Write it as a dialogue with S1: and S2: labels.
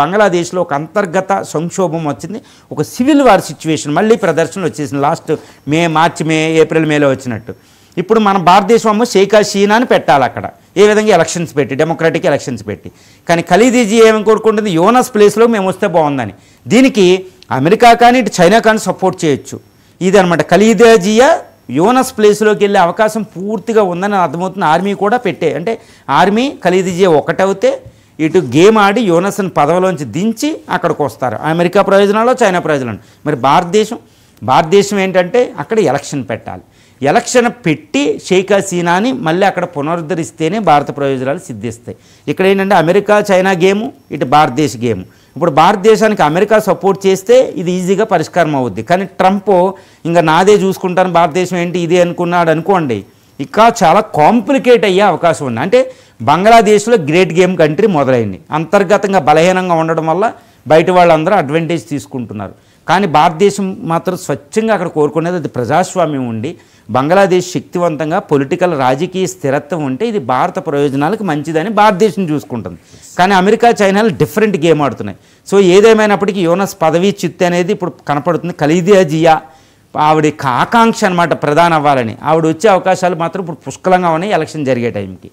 S1: బంగ్లాదేశ్లో ఒక అంతర్గత సంక్షోభం వచ్చింది, ఒక సివిల్ వార్ సిచ్యువేషన్ మళ్ళీ ప్రదర్శనలు వచ్చేసింది లాస్ట్ ఏప్రిల్ మేలో వచ్చినట్టు. ఇప్పుడు మన భారతదేశం అమ్మ షేక్ హసీనాని పెట్టాలి అక్కడ, ఏ విధంగా ఎలక్షన్స్ పెట్టి, డెమోక్రాటిక్ ఎలక్షన్స్ పెట్టి. కానీ ఖలీదీజీ ఏమి కోరుకుంటుంది, యోనస్ ప్లేస్లో మేము వస్తే బాగుందని. దీనికి అమెరికా కానీ ఇటు చైనా కానీ సపోర్ట్ చేయొచ్చు. ఇది అనమాట, ఖలీదీజియా యోనస్ ప్లేస్లోకి వెళ్ళే అవకాశం పూర్తిగా ఉందని అర్థమవుతుంది. ఆర్మీ కూడా అంటే ఆర్మీ ఖలీదీజియా ఒకటవుతే ఇటు గేమ్ ఆడి యోనస్ని పదవిలోంచి దించి అక్కడికి వస్తారు. అమెరికా ప్రయోజనాలు, చైనా ప్రయోజనాలు. మరి భారతదేశం ఏంటంటే అక్కడ ఎలక్షన్ పెట్టాలి. ఎలక్షన్ పెట్టి షేక్ హసీనాని మళ్ళీ అక్కడ పునరుద్ధరిస్తేనే భారత ప్రయోజనాలు సిద్ధిస్తాయి. ఇక్కడ ఏంటంటే అమెరికా చైనా గేము, ఇటు భారతదేశ గేము. ఇప్పుడు భారతదేశానికి అమెరికా సపోర్ట్ చేస్తే ఇది ఈజీగా పరిష్కారం అవుద్ది. కానీ ట్రంప్ ఇంకా నాదే చూసుకుంటాను, భారతదేశం ఏంటి ఇదే అనుకున్నాడు అనుకోండి, ఇంకా చాలా కాంప్లికేట్ అయ్యే అవకాశం ఉంది. అంటే బంగ్లాదేశ్లో గ్రేట్ గేమ్ కంట్రీ మొదలైంది. అంతర్గతంగా బలహీనంగా ఉండడం వల్ల బయట వాళ్ళందరూ అడ్వాంటేజ్ తీసుకుంటున్నారు. కానీ భారతదేశం మాత్రం స్వచ్ఛంగా అక్కడ కోరుకునేది అది ప్రజాస్వామ్యం ఉండి బంగ్లాదేశ్ శక్తివంతంగా పొలిటికల్ రాజకీయ స్థిరత్వం ఉంటే ఇది భారత ప్రయోజనాలకు మంచిదని భారతదేశం చూసుకుంటుంది. కానీ అమెరికా చైనాలు డిఫరెంట్ గేమ్ ఆడుతున్నాయి. సో ఏదేమైనప్పటికీ యోనస్ పదవీ చిత్తు అనేది ఇప్పుడు కనపడుతుంది. ఖలీదీజియా ఆవిడ ఆకాంక్ష అనమాట ప్రధాని అవ్వాలని. ఆవిడ వచ్చే అవకాశాలు మాత్రం ఇప్పుడు పుష్కలంగా ఉన్నాయి ఎలక్షన్ జరిగే టైంకి.